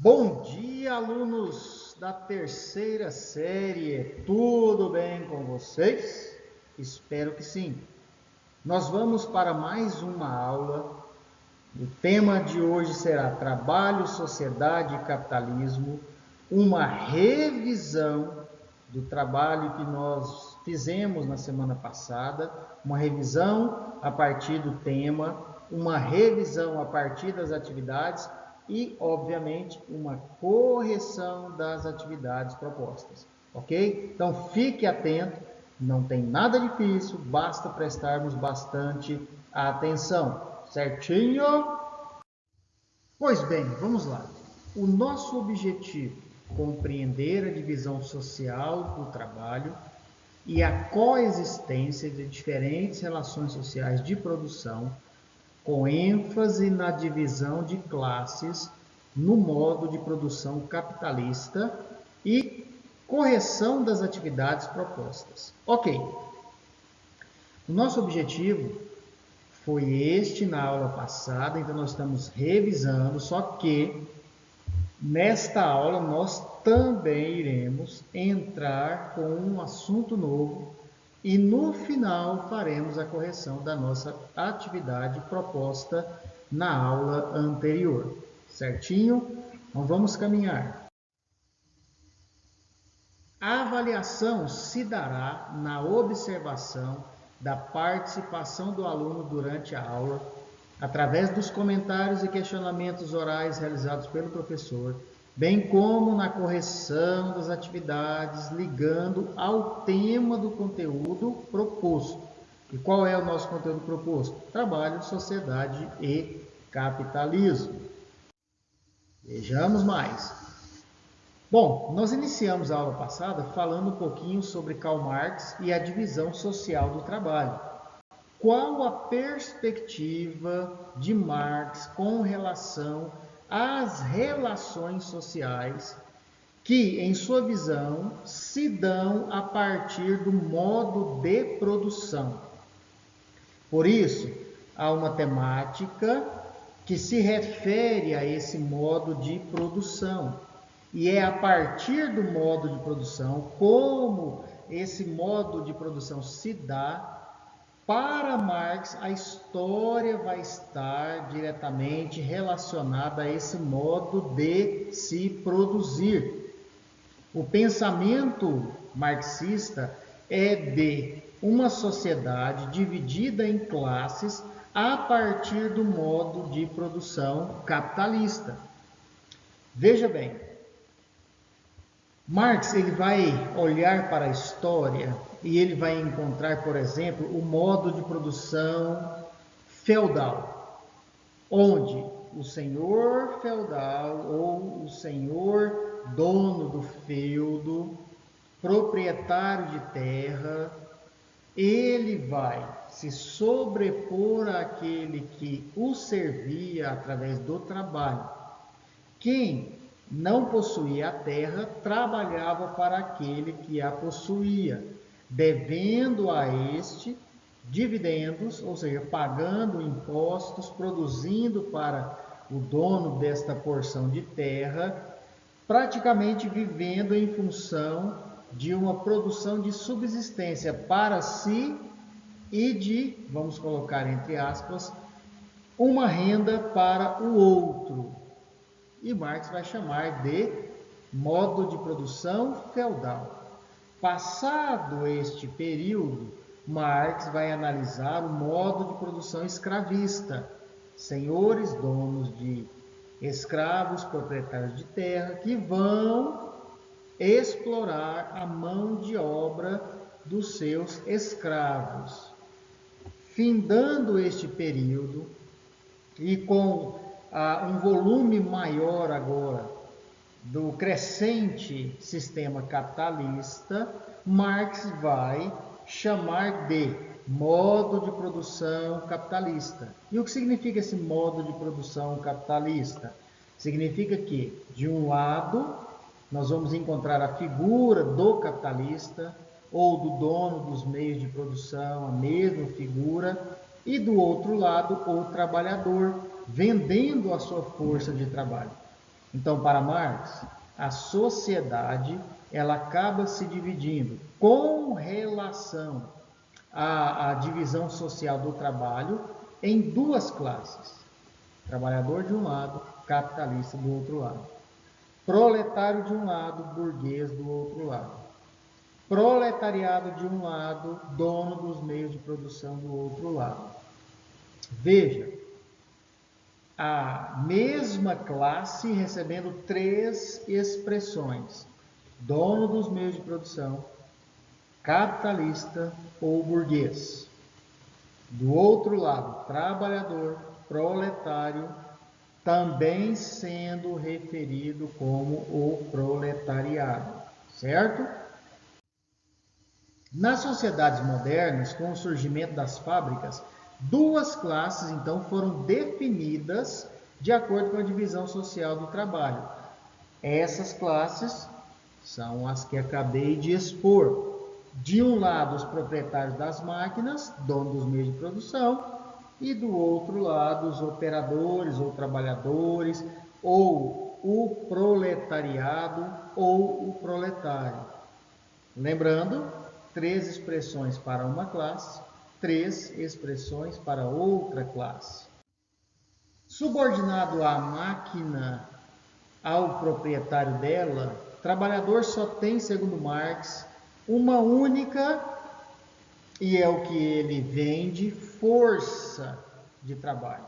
Bom dia, alunos da terceira série. Tudo bem com vocês? Espero que sim. Nós vamos para mais uma aula. O tema de hoje será Trabalho, Sociedade e Capitalismo, uma revisão do trabalho que nós fizemos na semana passada, uma revisão a partir do tema, uma revisão a partir das atividades e, obviamente, uma correção das atividades propostas, ok? Então, fique atento, não tem nada difícil, basta prestarmos bastante atenção, certinho? Pois bem, vamos lá. O nosso objetivo é compreender a divisão social do trabalho e a coexistência de diferentes relações sociais de produção, com ênfase na divisão de classes no modo de produção capitalista e correção das atividades propostas. Ok. O nosso objetivo foi este na aula passada, então nós estamos revisando, só que nesta aula nós também iremos entrar com um assunto novo e no final faremos a correção da nossa atividade proposta na aula anterior, certinho? Então vamos caminhar. A avaliação se dará na observação da participação do aluno durante a aula, através dos comentários e questionamentos orais realizados pelo professor, bem como na correção das atividades ligando ao tema do conteúdo proposto. E qual é o nosso conteúdo proposto? Trabalho, sociedade e capitalismo. Vejamos mais. Bom, nós iniciamos a aula passada falando um pouquinho sobre Karl Marx e a divisão social do trabalho. Qual a perspectiva de Marx com relação às relações sociais que, em sua visão, se dão a partir do modo de produção? Por isso, há uma temática que se refere a esse modo de produção. E é a partir do modo de produção, como esse modo de produção se dá, para Marx a história vai estar diretamente relacionada a esse modo de se produzir. O pensamento marxista é de uma sociedade dividida em classes a partir do modo de produção capitalista. Veja bem, Marx ele vai olhar para a história e ele vai encontrar, por exemplo, o modo de produção feudal, onde o senhor feudal ou o senhor dono do feudo, proprietário de terra, ele vai se sobrepor àquele que o servia através do trabalho. Quem não possuía a terra, trabalhava para aquele que a possuía, devendo a este dividendos, ou seja, pagando impostos, produzindo para o dono desta porção de terra, praticamente vivendo em função de uma produção de subsistência para si e de, vamos colocar entre aspas, uma renda para o outro. E Marx vai chamar de modo de produção feudal. Passado este período, Marx vai analisar o modo de produção escravista. Senhores donos de escravos, proprietários de terra, que vão explorar a mão de obra dos seus escravos. Findando este período e com um volume maior agora do crescente sistema capitalista, Marx vai chamar de modo de produção capitalista. E o que significa esse modo de produção capitalista? Significa que, de um lado, nós vamos encontrar a figura do capitalista ou do dono dos meios de produção, a mesma figura, e do outro lado, o trabalhador, vendendo a sua força de trabalho. Então, para Marx, a sociedade ela acaba se dividindo com relação à divisão social do trabalho em duas classes: trabalhador de um lado, capitalista do outro lado. Proletário de um lado, burguês do outro lado. Proletariado de um lado, dono dos meios de produção do outro lado. Veja, a mesma classe recebendo três expressões: dono dos meios de produção, capitalista ou burguês. Do outro lado, trabalhador, proletário, também sendo referido como o proletariado, certo? Nas sociedades modernas, com o surgimento das fábricas, duas classes então foram definidas de acordo com a divisão social do trabalho. Essas classes são as que acabei de expor. De um lado, os proprietários das máquinas, donos dos meios de produção, e do outro lado, os operadores ou trabalhadores, ou o proletariado ou o proletário. Lembrando, três expressões para uma classe, três expressões para outra classe. Subordinado à máquina, ao proprietário dela, o trabalhador só tem, segundo Marx, uma única, e é o que ele vende, força de trabalho.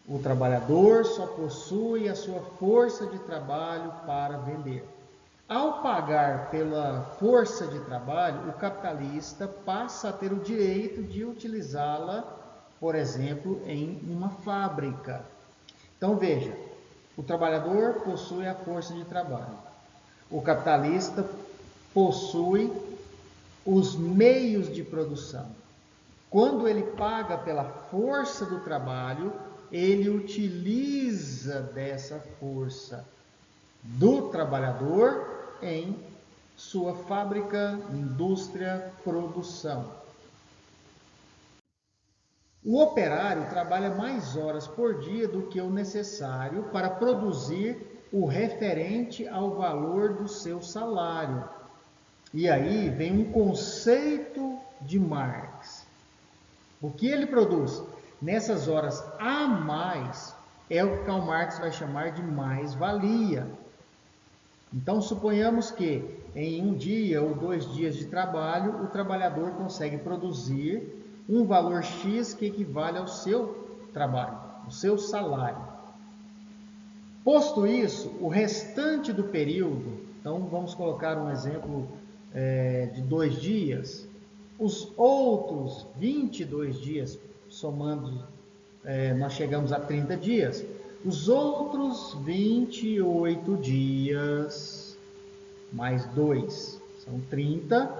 O trabalhador só possui a sua força de trabalho para vender. Ao pagar pela força de trabalho, o capitalista passa a ter o direito de utilizá-la, por exemplo, em uma fábrica. Então veja, o trabalhador possui a força de trabalho. O capitalista possui os meios de produção. Quando ele paga pela força do trabalho, ele utiliza dessa força do trabalhador em sua fábrica, indústria, produção. O operário trabalha mais horas por dia do que o necessário para produzir o referente ao valor do seu salário. E aí vem um conceito de Marx. O que ele produz nessas horas a mais é o que Karl Marx vai chamar de mais-valia. Então, suponhamos que em um dia ou 2 dias de trabalho, o trabalhador consegue produzir um valor X que equivale ao seu trabalho, ao seu salário. Posto isso, o restante do período, então vamos colocar um exemplo de 2 dias, os outros 22 dias, somando, nós chegamos a 30 dias, os outros 28 dias, mais 2, são 30.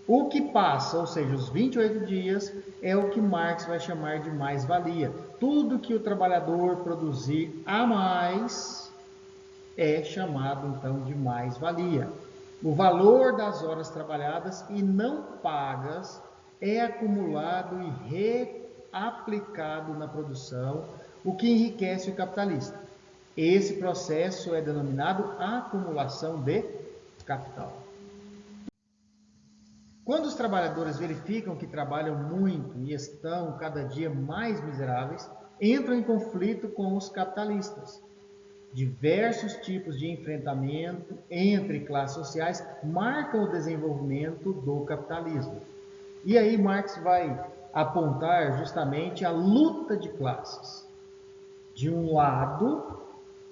O que passa, ou seja, os 28 dias, é o que Marx vai chamar de mais-valia. Tudo que o trabalhador produzir a mais é chamado, então, de mais-valia. O valor das horas trabalhadas e não pagas é acumulado e reaplicado na produção, o que enriquece o capitalista. Esse processo é denominado acumulação de capital. Quando os trabalhadores verificam que trabalham muito e estão cada dia mais miseráveis, entram em conflito com os capitalistas. Diversos tipos de enfrentamento entre classes sociais marcam o desenvolvimento do capitalismo. E aí Marx vai apontar justamente a luta de classes. De um lado,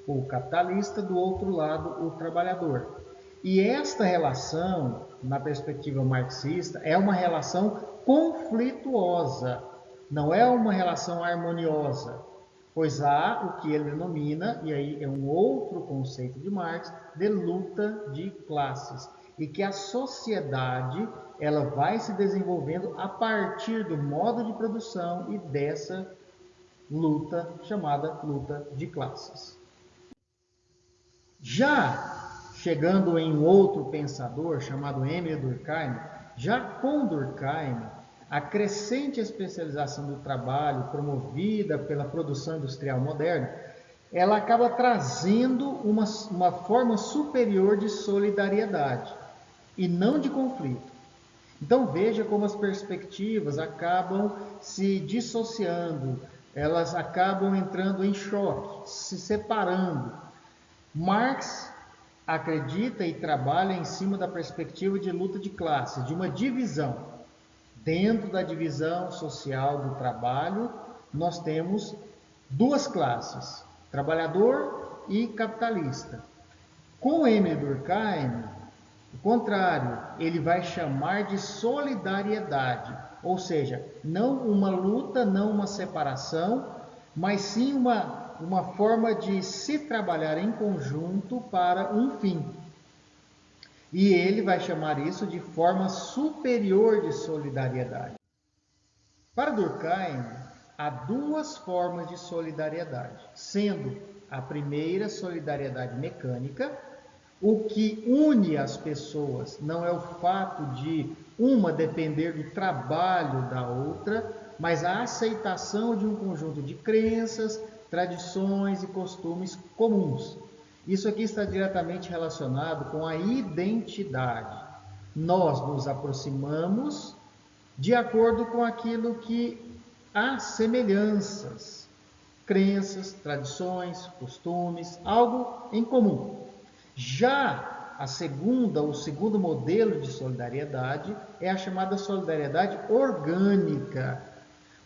o capitalista, do outro lado, o trabalhador. E esta relação, na perspectiva marxista, é uma relação conflituosa, não é uma relação harmoniosa, pois há o que ele denomina, e aí é um outro conceito de Marx, de luta de classes, e que a sociedade ela vai se desenvolvendo a partir do modo de produção e dessa luta chamada luta de classes. Já chegando em um outro pensador chamado Emile Durkheim, já com Durkheim, a crescente especialização do trabalho promovida pela produção industrial moderna ela acaba trazendo uma forma superior de solidariedade e não de conflito. Então veja como as perspectivas acabam se dissociando, elas acabam entrando em choque, se separando. Marx acredita e trabalha em cima da perspectiva de luta de classes, de uma divisão. Dentro da divisão social do trabalho, nós temos duas classes, trabalhador e capitalista. Com Emile Durkheim, o contrário, ele vai chamar de solidariedade, ou seja, não uma luta, não uma separação, mas sim uma forma de se trabalhar em conjunto para um fim. E ele vai chamar isso de forma superior de solidariedade. Para Durkheim, há duas formas de solidariedade, sendo a primeira solidariedade mecânica. O que une as pessoas não é o fato de uma depender do trabalho da outra, mas a aceitação de um conjunto de crenças, tradições e costumes comuns. Isso aqui está diretamente relacionado com a identidade. Nós nos aproximamos de acordo com aquilo que há semelhanças, crenças, tradições, costumes, algo em comum. Já o segundo modelo de solidariedade é a chamada solidariedade orgânica.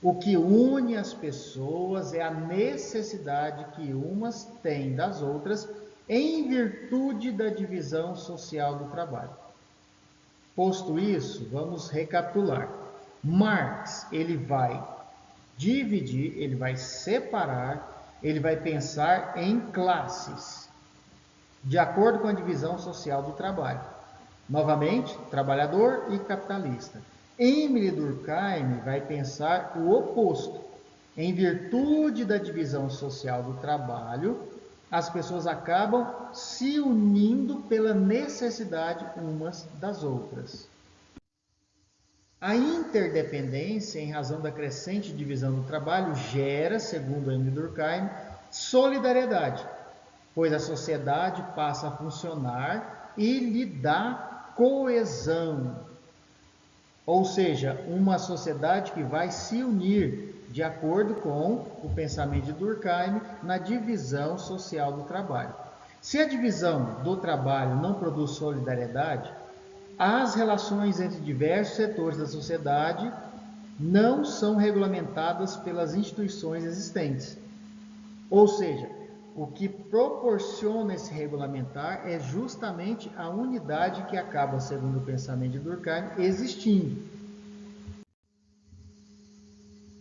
O que une as pessoas é a necessidade que umas têm das outras em virtude da divisão social do trabalho. Posto isso, vamos recapitular. Marx, ele vai dividir, ele vai separar, ele vai pensar em classes, de acordo com a divisão social do trabalho. Novamente, trabalhador e capitalista. Emile Durkheim vai pensar o oposto. Em virtude da divisão social do trabalho, as pessoas acabam se unindo pela necessidade umas das outras. A interdependência, em razão da crescente divisão do trabalho, gera, segundo Emile Durkheim, solidariedade, pois a sociedade passa a funcionar e lhe dá coesão. Ou seja, uma sociedade que vai se unir de acordo com o pensamento de Durkheim na divisão social do trabalho. Se a divisão do trabalho não produz solidariedade, as relações entre diversos setores da sociedade não são regulamentadas pelas instituições existentes. Ou seja, o que proporciona esse regulamentar é justamente a unidade que acaba, segundo o pensamento de Durkheim, existindo.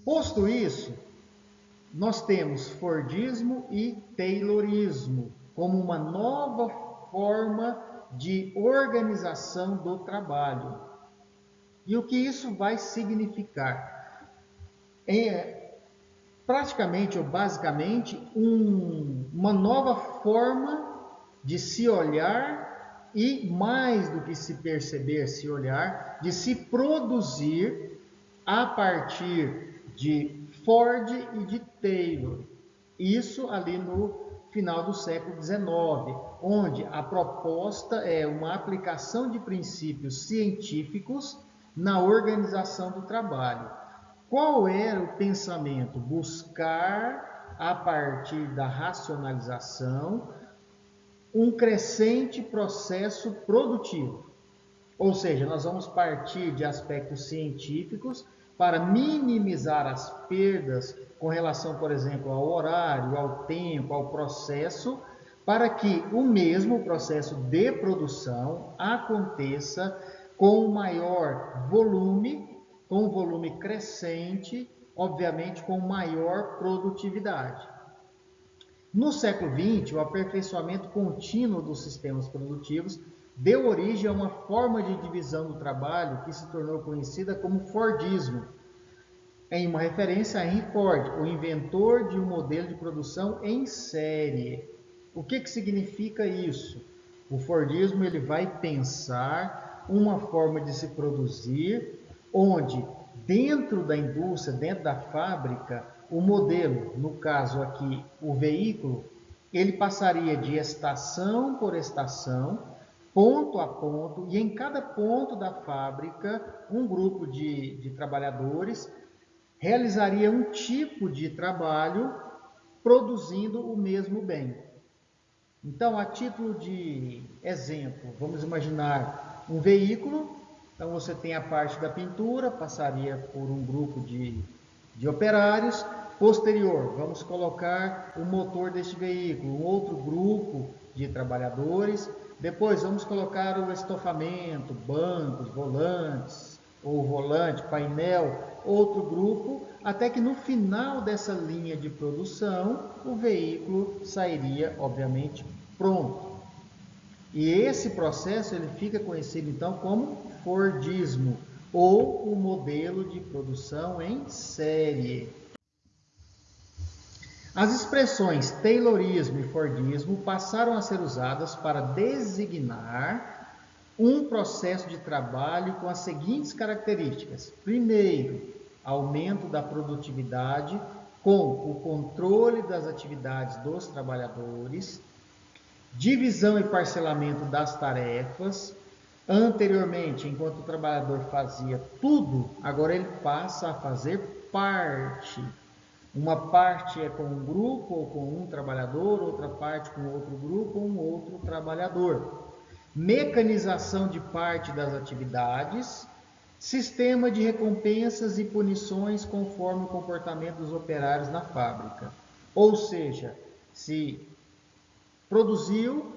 Posto isso, nós temos Fordismo e Taylorismo como uma nova forma de organização do trabalho. E o que isso vai significar? Praticamente ou basicamente uma nova forma de se olhar e, mais do que se perceber, se olhar, de se produzir a partir de Ford e de Taylor. Isso ali no final do século XIX, onde a proposta é uma aplicação de princípios científicos na organização do trabalho. Qual era o pensamento? Buscar, a partir da racionalização, um crescente processo produtivo. Ou seja, nós vamos partir de aspectos científicos para minimizar as perdas com relação, por exemplo, ao horário, ao tempo, ao processo, para que o mesmo processo de produção aconteça com maior volume, com volume crescente, obviamente com maior produtividade. No século XX, o aperfeiçoamento contínuo dos sistemas produtivos deu origem a uma forma de divisão do trabalho que se tornou conhecida como Fordismo, em uma referência a Henry Ford, o inventor de um modelo de produção em série. O que significa isso? O Fordismo ele vai pensar uma forma de se produzir onde, dentro da indústria, dentro da fábrica, o modelo, no caso aqui, o veículo, ele passaria de estação por estação, ponto a ponto, e em cada ponto da fábrica, um grupo de trabalhadores realizaria um tipo de trabalho produzindo o mesmo bem. Então, a título de exemplo, vamos imaginar um veículo. Então, você tem a parte da pintura, passaria por um grupo de operários. Posterior, vamos colocar o motor deste veículo, um outro grupo de trabalhadores. Depois, vamos colocar o estofamento, bancos, volantes, ou volante, painel, outro grupo, até que no final dessa linha de produção, o veículo sairia, obviamente, pronto. E esse processo ele fica conhecido então como Fordismo, ou o modelo de produção em série. As expressões Taylorismo e Fordismo passaram a ser usadas para designar um processo de trabalho com as seguintes características. Primeiro, aumento da produtividade com o controle das atividades dos trabalhadores, divisão e parcelamento das tarefas. Anteriormente, enquanto o trabalhador fazia tudo, agora ele passa a fazer parte. Uma parte é com um grupo ou com um trabalhador, outra parte com outro grupo ou um outro trabalhador. Mecanização de parte das atividades, sistema de recompensas e punições conforme o comportamento dos operários na fábrica. Ou seja, se produziu,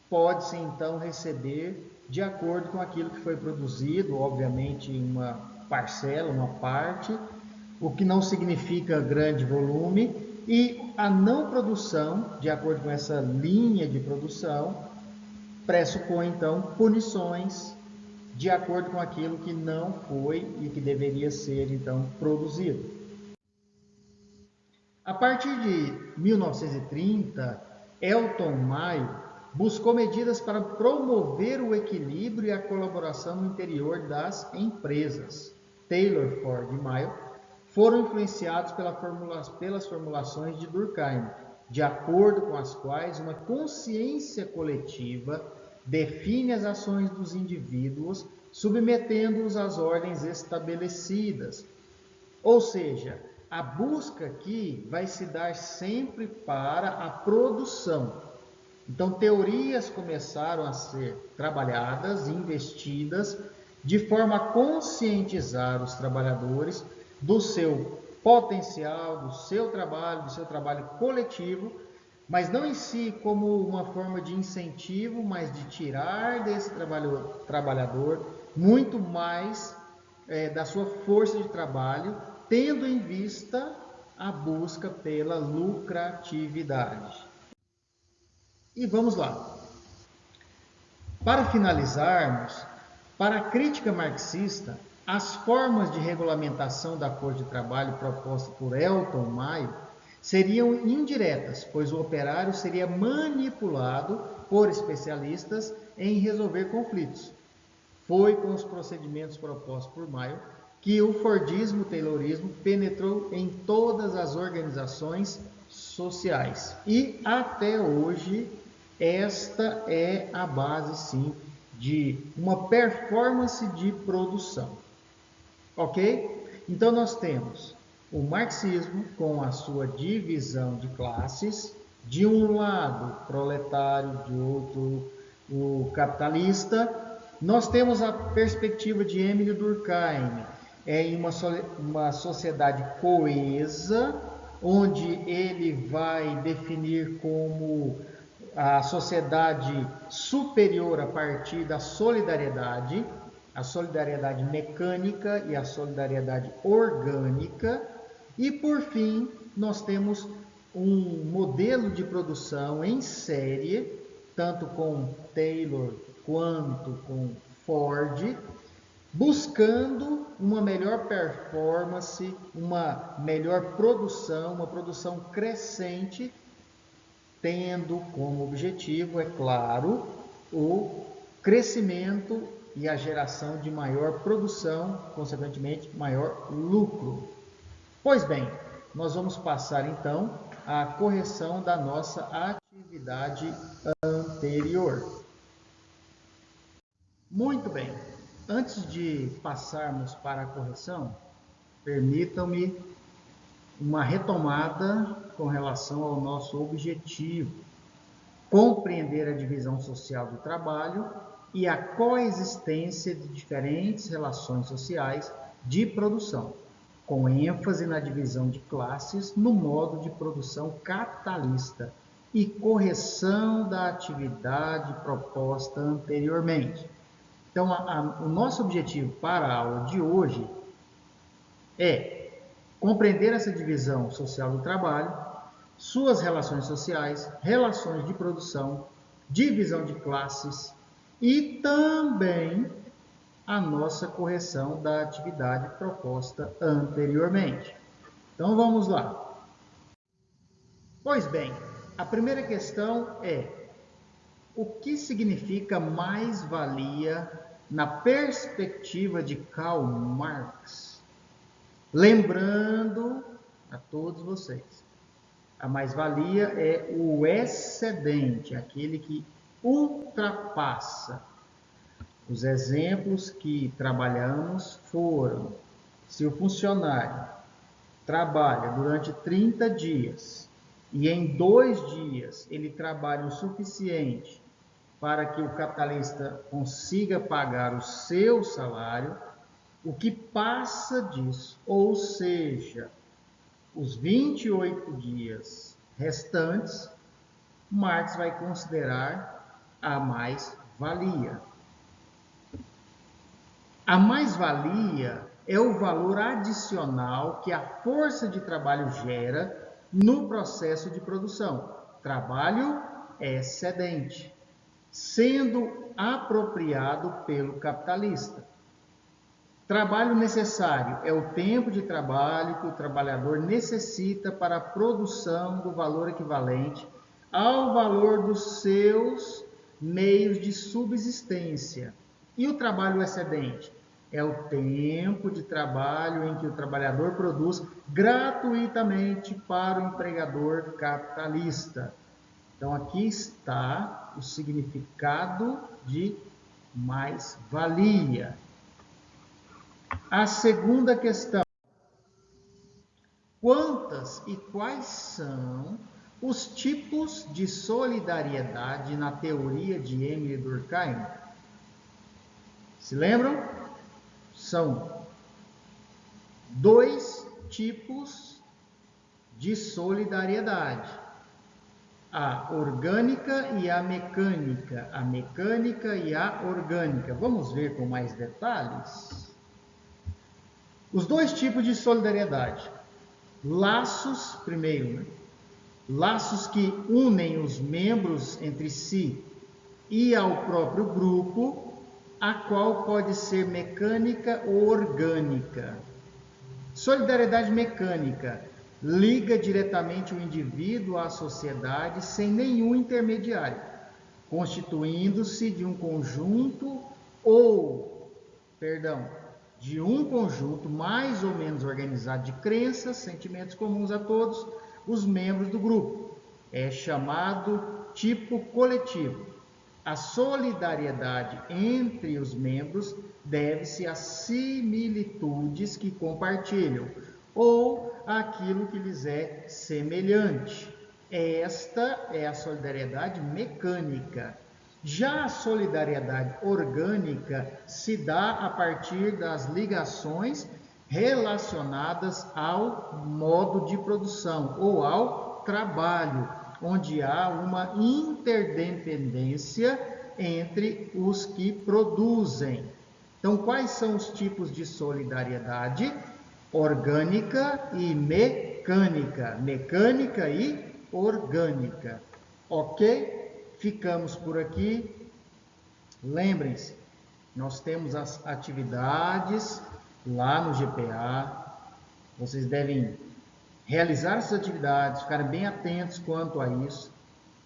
pode-se então receber de acordo com aquilo que foi produzido, obviamente uma parcela, uma parte, o que não significa grande volume, e a não produção, de acordo com essa linha de produção, pressupõe então punições de acordo com aquilo que não foi e que deveria ser então produzido. A partir de 1930, Elton Mayo buscou medidas para promover o equilíbrio e a colaboração no interior das empresas. Taylor, Ford e Mayo foram influenciados pelas formulações de Durkheim, de acordo com as quais uma consciência coletiva define as ações dos indivíduos, submetendo-os às ordens estabelecidas. Ou seja, a busca aqui vai se dar sempre para a produção. Então, teorias começaram a ser trabalhadas, investidas, de forma a conscientizar os trabalhadores do seu potencial, do seu trabalho coletivo, mas não em si como uma forma de incentivo, mas de tirar desse trabalhador muito mais da sua força de trabalho, tendo em vista a busca pela lucratividade. E vamos lá. Para finalizarmos, para a crítica marxista, as formas de regulamentação da força de trabalho proposta por Elton Mayo seriam indiretas, pois o operário seria manipulado por especialistas em resolver conflitos. Foi com os procedimentos propostos por Mayo que o Fordismo, o Taylorismo penetrou em todas as organizações sociais. E até hoje, esta é a base, sim, de uma performance de produção. Ok? Então, nós temos o marxismo com a sua divisão de classes, de um lado proletário, de outro o capitalista. Nós temos a perspectiva de Emile Durkheim em uma sociedade coesa, onde ele vai definir como a sociedade superior a partir da solidariedade, a solidariedade mecânica e a solidariedade orgânica. E, por fim, nós temos um modelo de produção em série, tanto com Taylor quanto com Ford, buscando uma melhor performance, uma melhor produção, uma produção crescente, tendo como objetivo, é claro, o crescimento e a geração de maior produção, consequentemente, maior lucro. Pois bem, nós vamos passar então a correção da nossa atividade anterior. Muito bem, antes de passarmos para a correção, permitam-me uma retomada com relação ao nosso objetivo: compreender a divisão social do trabalho e a coexistência de diferentes relações sociais de produção, com ênfase na divisão de classes no modo de produção capitalista e correção da atividade proposta anteriormente. Então, o nosso objetivo para a aula de hoje é compreender essa divisão social do trabalho, suas relações sociais, relações de produção, divisão de classes e também a nossa correção da atividade proposta anteriormente. Então vamos lá. Pois bem, a primeira questão é: o que significa mais-valia na perspectiva de Karl Marx? Lembrando a todos vocês, a mais-valia é o excedente, aquele que ultrapassa. Os exemplos que trabalhamos foram: se o funcionário trabalha durante 30 dias e em 2 dias ele trabalha o suficiente para que o capitalista consiga pagar o seu salário, o que passa disso, ou seja, os 28 dias restantes, Marx vai considerar a mais-valia. A mais-valia é o valor adicional que a força de trabalho gera no processo de produção. Trabalho excedente, sendo apropriado pelo capitalista. Trabalho necessário é o tempo de trabalho que o trabalhador necessita para a produção do valor equivalente ao valor dos seus meios de subsistência. E o trabalho excedente é o tempo de trabalho em que o trabalhador produz gratuitamente para o empregador capitalista. Então, aqui está o significado de mais-valia. A segunda questão: quantas e quais são os tipos de solidariedade na teoria de Emile Durkheim? Se lembram? São 2 tipos de solidariedade: a orgânica e a mecânica, a mecânica e a orgânica. Vamos ver com mais detalhes? Os 2 tipos de solidariedade: laços, primeiro, laços que unem os membros entre si e ao próprio grupo, a qual pode ser mecânica ou orgânica. Solidariedade mecânica liga diretamente o indivíduo à sociedade sem nenhum intermediário, constituindo-se de um conjunto mais ou menos organizado de crenças, sentimentos comuns a todos os membros do grupo. É chamado tipo coletivo. A solidariedade entre os membros deve-se às similitudes que compartilham ou àquilo que lhes é semelhante. Esta é a solidariedade mecânica. Já a solidariedade orgânica se dá a partir das ligações relacionadas ao modo de produção ou ao trabalho, onde há uma interdependência entre os que produzem. Então, quais são os tipos de solidariedade? Orgânica e mecânica. Mecânica e orgânica. Ok? Ficamos por aqui. Lembrem-se, nós temos as atividades lá no GPA. Vocês devem realizar essas atividades, ficarem bem atentos quanto a isso.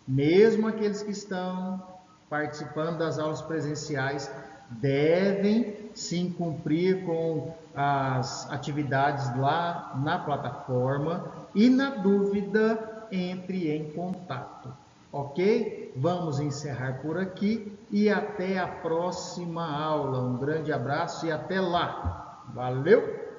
Mesmo aqueles que estão participando das aulas presenciais devem sim cumprir com as atividades lá na plataforma e, na dúvida, entre em contato. Ok? Vamos encerrar por aqui e até a próxima aula. Um grande abraço e até lá. Valeu!